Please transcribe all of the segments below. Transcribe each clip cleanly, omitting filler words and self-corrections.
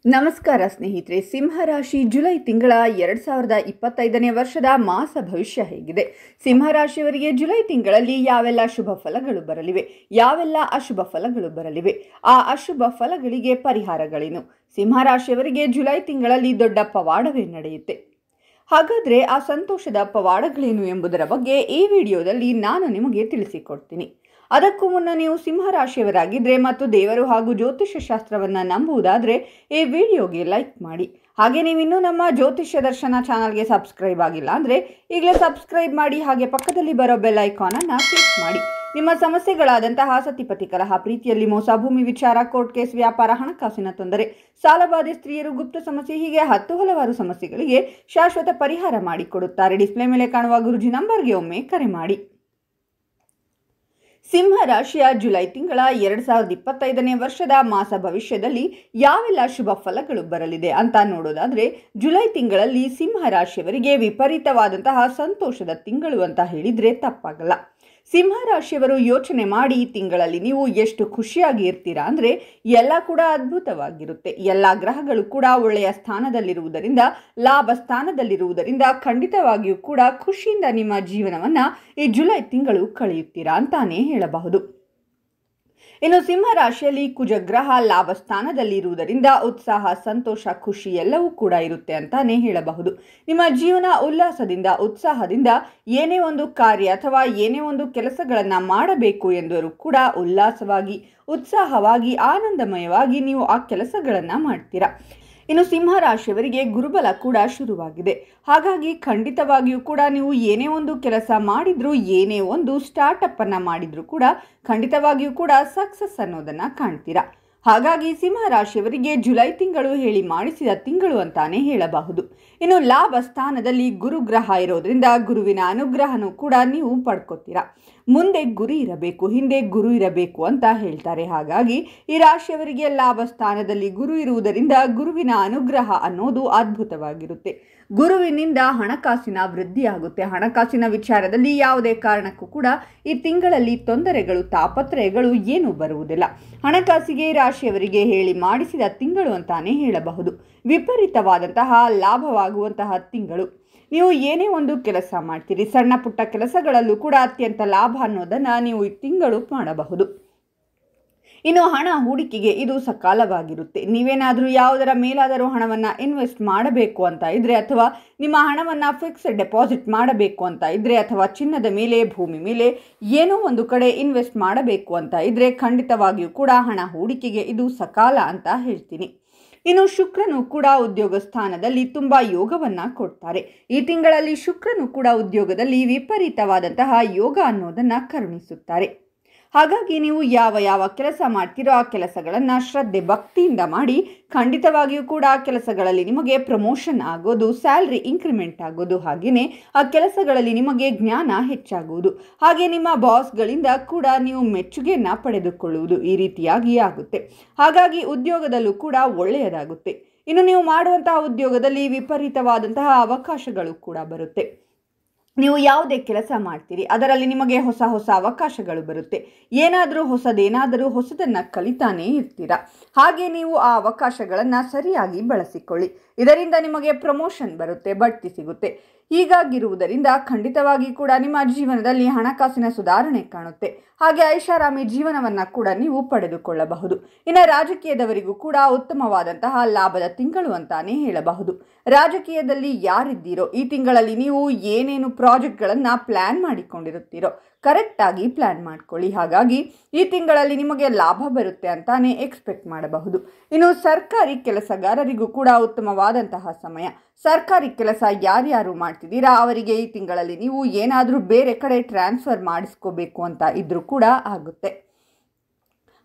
ನಮಸ್ಕಾರ ಸ್ನೇಹಿತರೆ. ಸಿಂಹರಾಶಿ ಜುಲೈ ತಿಂಗಳ 2025ನೇ ವರ್ಷದ ಮಾಸ ಭವಿಷ್ಯ ಹೇಗಿದೆ? ಸಿಂಹರಾಶಿಯವರಿಗೆ ಜುಲೈ ತಿಂಗಳಲ್ಲಿ ಯಾವೆಲ್ಲ ಶುಭ ಫಲಗಳು ಬರಲಿವೆ, ಯಾವೆಲ್ಲ ಅಶುಭ ಫಲಗಳು ಬರಲಿವೆ, ಆ ಅಶುಭ ಫಲಗಳಿಗೆ ಪರಿಹಾರಗಳೇನು? ಸಿಂಹರಾಶಿಯವರಿಗೆ ಜುಲೈ ತಿಂಗಳಲ್ಲಿ ದೊಡ್ಡ ಪವಾಡವೇ ನಡೆಯುತ್ತೆ. ಹಾಗಾದರೆ ಆ ಸಂತೋಷದ ಪವಾಡಗಳೇನು ಎಂಬುದರ ಬಗ್ಗೆ ಈ ವಿಡಿಯೋದಲ್ಲಿ ನಾನು ನಿಮಗೆ ತಿಳಿಸಿಕೊಡ್ತೀನಿ. ಅದಕ್ಕೂ ಮುನ್ನ ನೀವು ಸಿಂಹರಾಶಿಯವರಾಗಿದ್ದರೆ ಮತ್ತು ದೇವರು ಹಾಗೂ ಜ್ಯೋತಿಷ್ಯ ಶಾಸ್ತ್ರವನ್ನು ನಂಬುವುದಾದರೆ ಈ ವಿಡಿಯೋಗೆ ಲೈಕ್ ಮಾಡಿ. ಹಾಗೆ ನೀವಿನ್ನೂ ನಮ್ಮ ಜ್ಯೋತಿಷ್ಯ ದರ್ಶನ ಚಾನಲ್ಗೆ ಸಬ್ಸ್ಕ್ರೈಬ್ ಆಗಿಲ್ಲ ಅಂದರೆ ಈಗಲೇ ಸಬ್ಸ್ಕ್ರೈಬ್ ಮಾಡಿ. ಹಾಗೆ ಪಕ್ಕದಲ್ಲಿ ಬರೋ ಬೆಲ್ ಐಕಾನನ್ನು ಕ್ಲಿಕ್ ಮಾಡಿ. ನಿಮ್ಮ ಸಮಸ್ಯೆಗಳಾದಂತಹ ಸತಿಪತಿ ಕಲಹ, ಪ್ರೀತಿಯಲ್ಲಿ ಮೋಸ, ಭೂಮಿ ವಿಚಾರ, ಕೋರ್ಟ್ ಕೇಸ್, ವ್ಯಾಪಾರ, ಹಣಕಾಸಿನ ತೊಂದರೆ, ಸಾಲಬಾಧೆ, ಸ್ತ್ರೀಯರು, ಗುಪ್ತ ಸಮಸ್ಯೆ, ಹೀಗೆ ಹಲವಾರು ಸಮಸ್ಯೆಗಳಿಗೆ ಶಾಶ್ವತ ಪರಿಹಾರ ಮಾಡಿಕೊಡುತ್ತಾರೆ. ಡಿಸ್ಪ್ಲೇ ಮೇಲೆ ಕಾಣುವ ಗುರುಜಿ ನಂಬರ್ಗೆ ಒಮ್ಮೆ ಕರೆ ಮಾಡಿ. ಸಿಂಹರಾಶಿಯ ಜುಲೈ ತಿಂಗಳ 2025ನೇ ವರ್ಷದ ಮಾಸ ಭವಿಷ್ಯದಲ್ಲಿ ಯಾವೆಲ್ಲ ಶುಭ ಫಲಗಳು ಬರಲಿದೆ ಅಂತ ನೋಡೋದಾದ್ರೆ, ಜುಲೈ ತಿಂಗಳಲ್ಲಿ ಸಿಂಹರಾಶಿಯವರಿಗೆ ವಿಪರೀತವಾದಂತಹ ಸಂತೋಷದ ತಿಂಗಳು ಅಂತ ಹೇಳಿದ್ರೆ ತಪ್ಪಾಗಲ್ಲ. ಸಿಂಹರಾಶಿಯವರು ಯೋಚನೆ ಮಾಡಿ, ಈ ತಿಂಗಳಲ್ಲಿ ನೀವು ಎಷ್ಟು ಖುಷಿಯಾಗಿ ಇರ್ತೀರಾ ಅಂದರೆ ಎಲ್ಲ ಕೂಡ ಅದ್ಭುತವಾಗಿರುತ್ತೆ. ಎಲ್ಲ ಗ್ರಹಗಳು ಕೂಡ ಒಳ್ಳೆಯ ಸ್ಥಾನದಲ್ಲಿರುವುದರಿಂದ, ಲಾಭ ಸ್ಥಾನದಲ್ಲಿರುವುದರಿಂದ ಖಂಡಿತವಾಗಿಯೂ ಕೂಡ ಖುಷಿಯಿಂದ ನಿಮ್ಮ ಜೀವನವನ್ನು ಈ ಜುಲೈ ತಿಂಗಳು ಕಳೆಯುತ್ತೀರಾ ಅಂತಾನೆ ಹೇಳಬಹುದು. ಇನ್ನು ಸಿಂಹರಾಶಿಯಲ್ಲಿ ಕುಜಗ್ರಹ ಲಾಭ ಸ್ಥಾನದಲ್ಲಿ ಇರುವುದರಿಂದ ಉತ್ಸಾಹ, ಸಂತೋಷ, ಖುಷಿ ಎಲ್ಲವೂ ಕೂಡ ಇರುತ್ತೆ ಅಂತಾನೆ ಹೇಳಬಹುದು. ನಿಮ್ಮ ಜೀವನ ಉಲ್ಲಾಸದಿಂದ, ಉತ್ಸಾಹದಿಂದ ಏನೇ ಒಂದು ಕಾರ್ಯ ಅಥವಾ ಏನೇ ಒಂದು ಕೆಲಸಗಳನ್ನು ಮಾಡಬೇಕು ಎಂದರೂ ಕೂಡ ಉಲ್ಲಾಸವಾಗಿ, ಉತ್ಸಾಹವಾಗಿ, ಆನಂದಮಯವಾಗಿ ನೀವು ಆ ಕೆಲಸಗಳನ್ನು ಮಾಡ್ತೀರಾ. ಇನ್ನು ಸಿಂಹರಾಶಿಯವರಿಗೆ ಗುರುಬಲ ಕೂಡ ಶುರುವಾಗಿದೆ. ಹಾಗಾಗಿ ಖಂಡಿತವಾಗಿಯೂ ಕೂಡ ನೀವು ಏನೇ ಒಂದು ಕೆಲಸ ಮಾಡಿದ್ರು, ಏನೇ ಒಂದು ಸ್ಟಾರ್ಟಪ್ ಅನ್ನು ಮಾಡಿದ್ರು ಕೂಡ ಖಂಡಿತವಾಗಿಯೂ ಕೂಡ ಸಕ್ಸಸ್ ಅನ್ನೋದನ್ನು ಕಾಣ್ತೀರಾ. ಹಾಗಾಗಿ ಸಿಂಹರಾಶಿಯವರಿಗೆ ಜುಲೈ ತಿಂಗಳು ಹೇಳಿ ಮಾಡಿಸಿದ ತಿಂಗಳು ಅಂತಾನೆ ಹೇಳಬಹುದು. ಇನ್ನು ಲಾಭ ಸ್ಥಾನದಲ್ಲಿ ಗುರುಗ್ರಹ ಇರೋದ್ರಿಂದ ಗುರುವಿನ ಅನುಗ್ರಹನೂ ಕೂಡ ನೀವು ಪಡ್ಕೋತೀರಾ. ಮುಂದೆ ಗುರಿ ಇರಬೇಕು, ಹಿಂದೆ ಗುರು ಇರಬೇಕು ಅಂತ ಹೇಳ್ತಾರೆ. ಹಾಗಾಗಿ ಈ ರಾಶಿಯವರಿಗೆ ಲಾಭ ಸ್ಥಾನದಲ್ಲಿ ಗುರು ಇರುವುದರಿಂದ ಗುರುವಿನ ಅನುಗ್ರಹ ಅನ್ನೋದು ಅದ್ಭುತವಾಗಿರುತ್ತೆ. ಗುರುವಿನಿಂದ ಹಣಕಾಸಿನ ವೃದ್ಧಿ ಆಗುತ್ತೆ. ಹಣಕಾಸಿನ ವಿಚಾರದಲ್ಲಿ ಯಾವುದೇ ಕಾರಣಕ್ಕೂ ಕೂಡ ಈ ತಿಂಗಳಲ್ಲಿ ತೊಂದರೆಗಳು, ತಾಪತ್ರಯಗಳು ಏನೂ ಬರುವುದಿಲ್ಲ. ಹಣಕಾಸಿಗೆ ರಾಶಿಯವರಿಗೆ ಹೇಳಿ ಮಾಡಿಸಿದ ತಿಂಗಳು ಅಂತಾನೆ ಹೇಳಬಹುದು. ವಿಪರೀತವಾದಂತಹ ಲಾಭವಾಗುವಂತಹ ತಿಂಗಳು. ನೀವು ಏನೇ ಒಂದು ಕೆಲಸ ಮಾಡ್ತೀರಿ, ಸಣ್ಣ ಪುಟ್ಟ ಕೆಲಸಗಳಲ್ಲೂ ಕೂಡ ಅತ್ಯಂತ ಲಾಭ ಅನ್ನೋದನ್ನು ನೀವು ಈ ತಿಂಗಳು ಮಾಡಬಹುದು. ಇನ್ನು ಹಣ ಹೂಡಿಕೆಗೆ ಇದು ಸಕಾಲವಾಗಿರುತ್ತೆ. ನೀವೇನಾದರೂ ಯಾವುದರ ಮೇಲಾದರೂ ಹಣವನ್ನು ಇನ್ವೆಸ್ಟ್ ಮಾಡಬೇಕು ಅಂತ ಇದ್ದರೆ, ಅಥವಾ ನಿಮ್ಮ ಹಣವನ್ನು ಫಿಕ್ಸ್ಡ್ ಡೆಪಾಸಿಟ್ ಮಾಡಬೇಕು ಅಂತ ಇದ್ದರೆ, ಅಥವಾ ಚಿನ್ನದ ಮೇಲೆ, ಭೂಮಿ ಮೇಲೆ ಏನೋ ಒಂದು ಕಡೆ ಇನ್ವೆಸ್ಟ್ ಮಾಡಬೇಕು ಅಂತ ಇದ್ದರೆ ಖಂಡಿತವಾಗಿಯೂ ಕೂಡ ಹಣ ಹೂಡಿಕೆಗೆ ಇದು ಸಕಾಲ ಅಂತ ಹೇಳ್ತೀನಿ. ಇನ್ನು ಶುಕ್ರನು ಕೂಡ ಉದ್ಯೋಗ ಸ್ಥಾನದಲ್ಲಿ ತುಂಬ ಯೋಗವನ್ನು ಕೊಡ್ತಾರೆ. ಈ ತಿಂಗಳಲ್ಲಿ ಶುಕ್ರನು ಕೂಡ ಉದ್ಯೋಗದಲ್ಲಿ ವಿಪರೀತವಾದಂತಹ ಯೋಗ ಅನ್ನೋದನ್ನು ಕರುಣಿಸುತ್ತಾರೆ. ಹಾಗಾಗಿ ನೀವು ಯಾವ ಕೆಲಸ ಮಾಡ್ತೀರೋ ಆ ಕೆಲಸಗಳನ್ನು ಶ್ರದ್ಧೆ, ಭಕ್ತಿಯಿಂದ ಮಾಡಿ. ಖಂಡಿತವಾಗಿಯೂ ಕೂಡ ಆ ಕೆಲಸಗಳಲ್ಲಿ ನಿಮಗೆ ಪ್ರಮೋಷನ್ ಆಗೋದು, ಸ್ಯಾಲ್ರಿ ಇನ್ಕ್ರಿಮೆಂಟ್ ಆಗೋದು, ಹಾಗೆಯೇ ಆ ಕೆಲಸಗಳಲ್ಲಿ ನಿಮಗೆ ಜ್ಞಾನ ಹೆಚ್ಚಾಗುವುದು, ಹಾಗೆ ನಿಮ್ಮ ಬಾಸ್ಗಳಿಂದ ಕೂಡ ನೀವು ಮೆಚ್ಚುಗೆಯನ್ನು ಪಡೆದುಕೊಳ್ಳುವುದು, ಈ ರೀತಿಯಾಗಿ ಆಗುತ್ತೆ. ಹಾಗಾಗಿ ಉದ್ಯೋಗದಲ್ಲೂ ಕೂಡ ಒಳ್ಳೆಯದಾಗುತ್ತೆ. ಇನ್ನು ನೀವು ಮಾಡುವಂತಹ ಉದ್ಯೋಗದಲ್ಲಿ ವಿಪರೀತವಾದಂತಹ ಅವಕಾಶಗಳು ಕೂಡ ಬರುತ್ತೆ. ನೀವು ಯಾವುದೇ ಕೆಲಸ ಮಾಡ್ತೀರಿ ಅದರಲ್ಲಿ ನಿಮಗೆ ಹೊಸ ಅವಕಾಶಗಳು ಬರುತ್ತೆ. ಏನಾದರೂ ಹೊಸದನ್ನು ಕಲಿತಾನೇ ಇರ್ತೀರಾ. ಹಾಗೆ ನೀವು ಆ ಅವಕಾಶಗಳನ್ನು ಸರಿಯಾಗಿ ಬಳಸಿಕೊಳ್ಳಿ. ಇದರಿಂದ ನಿಮಗೆ ಪ್ರಮೋಷನ್ ಬರುತ್ತೆ, ಬಡ್ತಿ ಸಿಗುತ್ತೆ. ಹೀಗಾಗಿರುವುದರಿಂದ ಖಂಡಿತವಾಗಿ ಕೂಡ ನಿಮ್ಮ ಜೀವನದಲ್ಲಿ ಹಣಕಾಸಿನ ಸುಧಾರಣೆ ಕಾಣುತ್ತೆ. ಹಾಗೆ ಐಷಾರಾಮಿ ಜೀವನವನ್ನು ಕೂಡ ನೀವು ಪಡೆದುಕೊಳ್ಳಬಹುದು. ಇನ್ನು ರಾಜಕೀಯದವರಿಗೂ ಕೂಡ ಉತ್ತಮವಾದಂತಹ ಲಾಭದ ತಿಂಗಳು ಅಂತಾನೆ ಹೇಳಬಹುದು. ರಾಜಕೀಯದಲ್ಲಿ ಯಾರಿದ್ದೀರೋ ಈ ತಿಂಗಳಲ್ಲಿ ನೀವು ಏನೇನು ಪ್ರಾಜೆಕ್ಟ್ಗಳನ್ನು ಪ್ಲ್ಯಾನ್ ಮಾಡಿಕೊಂಡಿರುತ್ತೀರೋ ಕರೆಕ್ಟಾಗಿ ಪ್ಲ್ಯಾನ್ ಮಾಡ್ಕೊಳ್ಳಿ. ಹಾಗಾಗಿ ಈ ತಿಂಗಳಲ್ಲಿ ನಿಮಗೆ ಲಾಭ ಬರುತ್ತೆ ಅಂತಾನೆ ಎಕ್ಸ್ಪೆಕ್ಟ್ ಮಾಡಬಹುದು. ಇನ್ನು ಸರ್ಕಾರಿ ಕೆಲಸಗಾರರಿಗೂ ಕೂಡ ಉತ್ತಮವಾದಂತಹ ಸಮಯ. ಸರ್ಕಾರಿ ಕೆಲಸ ಯಾರ್ಯಾರು ಮಾಡ್ತಿದ್ದೀರಾ ಅವರಿಗೆ ಈ ತಿಂಗಳಲ್ಲಿ ನೀವು ಏನಾದರೂ ಬೇರೆ ಕಡೆ ಟ್ರಾನ್ಸ್ಫರ್ ಮಾಡಿಸ್ಕೋಬೇಕು ಅಂತ ಇದ್ರೂ ಕೂಡ ಆಗುತ್ತೆ.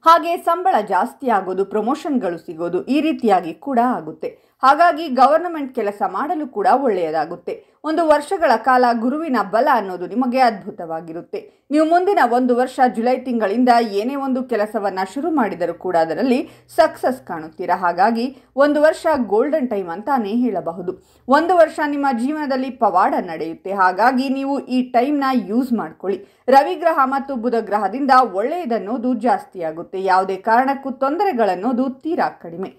ಹಾಗೆ ಸಂಬಳ ಜಾಸ್ತಿ ಆಗೋದು, ಪ್ರಮೋಷನ್ಗಳು ಸಿಗೋದು, ಈ ರೀತಿಯಾಗಿ ಕೂಡ ಆಗುತ್ತೆ. ಹಾಗಾಗಿ ಗವರ್ನಮೆಂಟ್ ಕೆಲಸ ಮಾಡಲು ಕೂಡ ಒಳ್ಳೆಯದಾಗುತ್ತೆ. 1 ವರ್ಷಗಳ ಕಾಲ ಗುರುವಿನ ಬಲ ಅನ್ನೋದು ನಿಮಗೆ ಅದ್ಭುತವಾಗಿರುತ್ತೆ. ನೀವು ಮುಂದಿನ 1 ವರ್ಷ ಜುಲೈ ತಿಂಗಳಿಂದ ಏನೇ ಒಂದು ಕೆಲಸವನ್ನು ಶುರು ಮಾಡಿದರೂ ಕೂಡ ಅದರಲ್ಲಿ ಸಕ್ಸಸ್ ಕಾಣುತ್ತೀರಾ. ಹಾಗಾಗಿ 1 ವರ್ಷ ಗೋಲ್ಡನ್ ಟೈಮ್ ಅಂತಾನೆ ಹೇಳಬಹುದು. 1 ವರ್ಷ ನಿಮ್ಮ ಜೀವನದಲ್ಲಿ ಪವಾಡ ನಡೆಯುತ್ತೆ. ಹಾಗಾಗಿ ನೀವು ಈ ಟೈಮ್ನ ಯೂಸ್ ಮಾಡ್ಕೊಳ್ಳಿ. ರವಿಗ್ರಹ ಮತ್ತು ಬುಧ ಗ್ರಹದಿಂದ ಒಳ್ಳೆಯದನ್ನೋದು ಜಾಸ್ತಿ ಆಗುತ್ತೆ. ಯಾವುದೇ ಕಾರಣಕ್ಕೂ ತೊಂದರೆಗಳನ್ನೋದು ತೀರಾ ಕಡಿಮೆ.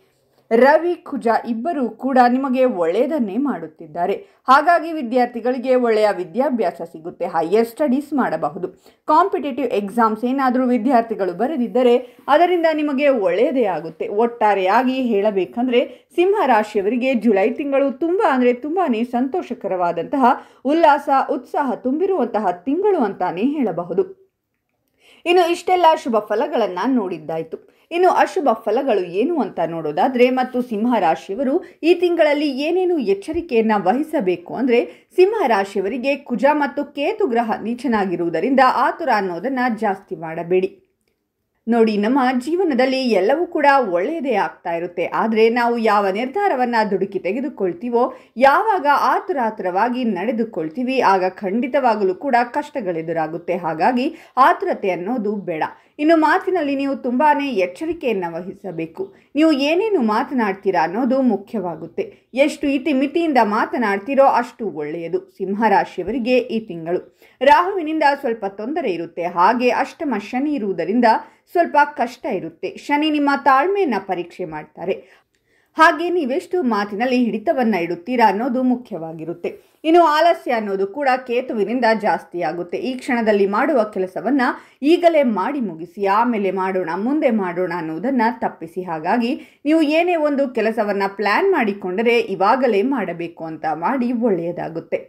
ರವಿ ಕುಜ ಇಬ್ಬರೂ ಕೂಡ ನಿಮಗೆ ಒಳ್ಳೆಯದನ್ನೇ ಮಾಡುತ್ತಿದ್ದಾರೆ. ಹಾಗಾಗಿ ವಿದ್ಯಾರ್ಥಿಗಳಿಗೆ ಒಳ್ಳೆಯ ವಿದ್ಯಾಭ್ಯಾಸ ಸಿಗುತ್ತೆ, ಹೈಯರ್ ಸ್ಟಡೀಸ್ ಮಾಡಬಹುದು. ಕಾಂಪಿಟೇಟಿವ್ ಎಕ್ಸಾಮ್ಸ್ ಏನಾದರೂ ವಿದ್ಯಾರ್ಥಿಗಳು ಬರೆದಿದ್ದರೆ ಅದರಿಂದ ನಿಮಗೆ ಒಳ್ಳೆಯದೇ ಆಗುತ್ತೆ. ಒಟ್ಟಾರೆಯಾಗಿ ಹೇಳಬೇಕಂದ್ರೆ ಸಿಂಹ ರಾಶಿಯವರಿಗೆ ಜುಲೈ ತಿಂಗಳು ತುಂಬಾ ಸಂತೋಷಕರವಾದಂತಹ ಉಲ್ಲಾಸ ಉತ್ಸಾಹ ತುಂಬಿರುವಂತಹ ತಿಂಗಳು ಅಂತಾನೆ ಹೇಳಬಹುದು. ಇನ್ನು ಇಷ್ಟೆಲ್ಲ ಶುಭ ಫಲಗಳನ್ನು ನೋಡಿದ್ದಾಯಿತು. ಇನ್ನು ಅಶುಭ ಫಲಗಳು ಏನು ಅಂತ ನೋಡೋದಾದ್ರೆ ಮತ್ತು ಸಿಂಹ ರಾಶಿಯವರು ಈ ತಿಂಗಳಲ್ಲಿ ಏನೇನು ಎಚ್ಚರಿಕೆಯನ್ನು ವಹಿಸಬೇಕು ಅಂದರೆ, ಸಿಂಹ ರಾಶಿಯವರಿಗೆ ಕುಜ ಮತ್ತು ಕೇತು ಗ್ರಹ ನೀಚನಾಗಿರುವುದರಿಂದ ಆತುರ ಅನ್ನೋದನ್ನು ಜಾಸ್ತಿ ಮಾಡಬೇಡಿ. ನೋಡಿ, ನಮ್ಮ ಜೀವನದಲ್ಲಿ ಎಲ್ಲವೂ ಕೂಡ ಒಳ್ಳೆಯದೇ ಆಗ್ತಾ ಇರುತ್ತೆ. ಆದರೆ ನಾವು ಯಾವ ನಿರ್ಧಾರವನ್ನು ದುಡುಕಿ ತೆಗೆದುಕೊಳ್ತೀವೋ, ಯಾವಾಗ ಆತುರವಾಗಿ ನಡೆದುಕೊಳ್ತೀವಿ, ಆಗ ಖಂಡಿತವಾಗಲೂ ಕೂಡ ಕಷ್ಟಗಳೆದುರಾಗುತ್ತೆ. ಹಾಗಾಗಿ ಆತುರತೆ ಅನ್ನೋದು ಬೇಡ. ಇನ್ನು ಮಾತಿನಲ್ಲಿ ನೀವು ತುಂಬಾ ಎಚ್ಚರಿಕೆಯನ್ನು ವಹಿಸಬೇಕು. ನೀವು ಏನೇನು ಮಾತನಾಡ್ತೀರಾ ಅನ್ನೋದು ಮುಖ್ಯವಾಗುತ್ತೆ. ಎಷ್ಟು ಇತಿಮಿತಿಯಿಂದ ಮಾತನಾಡ್ತೀರೋ ಅಷ್ಟು ಒಳ್ಳೆಯದು. ಸಿಂಹರಾಶಿಯವರಿಗೆ ಈ ತಿಂಗಳು ರಾಹುವಿನಿಂದ ಸ್ವಲ್ಪ ತೊಂದರೆ ಇರುತ್ತೆ. ಹಾಗೆ ಅಷ್ಟಮ ಶನಿ ಇರುವುದರಿಂದ ಸ್ವಲ್ಪ ಕಷ್ಟ ಇರುತ್ತೆ. ಶನಿ ನಿಮ್ಮ ತಾಳ್ಮೆಯನ್ನು ಪರೀಕ್ಷೆ ಮಾಡ್ತಾರೆ. ಹಾಗೆ ನೀವೆಷ್ಟು ಮಾತಿನಲ್ಲಿ ಹಿಡಿತವನ್ನು ಇಡುತ್ತೀರಾ ಅನ್ನೋದು ಮುಖ್ಯವಾಗಿರುತ್ತೆ. ಇನ್ನು ಆಲಸ್ಯ ಅನ್ನೋದು ಕೂಡ ಕೇತುವಿನಿಂದ ಜಾಸ್ತಿ ಆಗುತ್ತೆ. ಈ ಕ್ಷಣದಲ್ಲಿ ಮಾಡುವ ಕೆಲಸವನ್ನು ಈಗಲೇ ಮಾಡಿ ಮುಗಿಸಿ, ಆಮೇಲೆ ಮಾಡೋಣ, ಮುಂದೆ ಮಾಡೋಣ ಅನ್ನೋದನ್ನು ತಪ್ಪಿಸಿ. ಹಾಗಾಗಿ ನೀವು ಏನೇ ಒಂದು ಕೆಲಸವನ್ನು ಪ್ಲ್ಯಾನ್ ಮಾಡಿಕೊಂಡರೆ ಇವಾಗಲೇ ಮಾಡಬೇಕು ಅಂತ ಮಾಡಿ ಒಳ್ಳೆಯದಾಗುತ್ತೆ.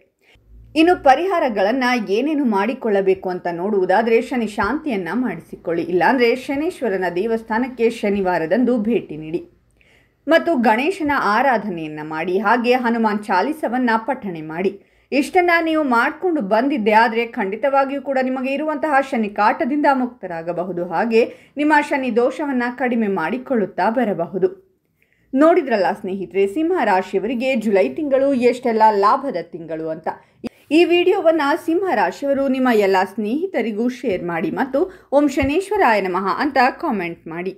ಇನ್ನು ಪರಿಹಾರಗಳನ್ನು ಏನೇನು ಮಾಡಿಕೊಳ್ಳಬೇಕು ಅಂತ ನೋಡುವುದಾದರೆ, ಶನಿ ಶಾಂತಿಯನ್ನು ಮಾಡಿಸಿಕೊಳ್ಳಿ. ಇಲ್ಲಾಂದರೆ ಶನೀಶ್ವರನ ದೇವಸ್ಥಾನಕ್ಕೆ ಶನಿವಾರದಂದು ಭೇಟಿ ನೀಡಿ ಮತ್ತು ಗಣೇಶನ ಆರಾಧನೆಯನ್ನು ಮಾಡಿ. ಹಾಗೆ ಹನುಮಾನ್ ಚಾಲಿಸವನ್ನು ಪಠಣೆ ಮಾಡಿ. ಇಷ್ಟನ್ನು ನೀವು ಮಾಡಿಕೊಂಡು ಬಂದಿದ್ದೆ ಆದರೆ ಖಂಡಿತವಾಗಿಯೂ ಕೂಡ ನಿಮಗೆ ಇರುವಂತಹ ಶನಿ ಕಾಟದಿಂದ ಮುಕ್ತರಾಗಬಹುದು. ಹಾಗೆ ನಿಮ್ಮ ಶನಿ ದೋಷವನ್ನು ಕಡಿಮೆ ಮಾಡಿಕೊಳ್ಳುತ್ತಾ ಬರಬಹುದು. ನೋಡಿದ್ರಲ್ಲ ಸ್ನೇಹಿತರೆ, ಸಿಂಹ ರಾಶಿಯವರಿಗೆ ಜುಲೈ ತಿಂಗಳು ಎಷ್ಟೆಲ್ಲ ಲಾಭದ ತಿಂಗಳು ಅಂತ. ಈ ವಿಡಿಯೋವನ್ನು ಸಿಂಹ ರಾಶಿಯವರು ನಿಮ್ಮ ಎಲ್ಲ ಸ್ನೇಹಿತರಿಗೂ ಶೇರ್ ಮಾಡಿ ಮತ್ತು ಓಂ ಶನೇಶ್ವರಾಯ ನಮಃ ಅಂತ ಕಾಮೆಂಟ್ ಮಾಡಿ.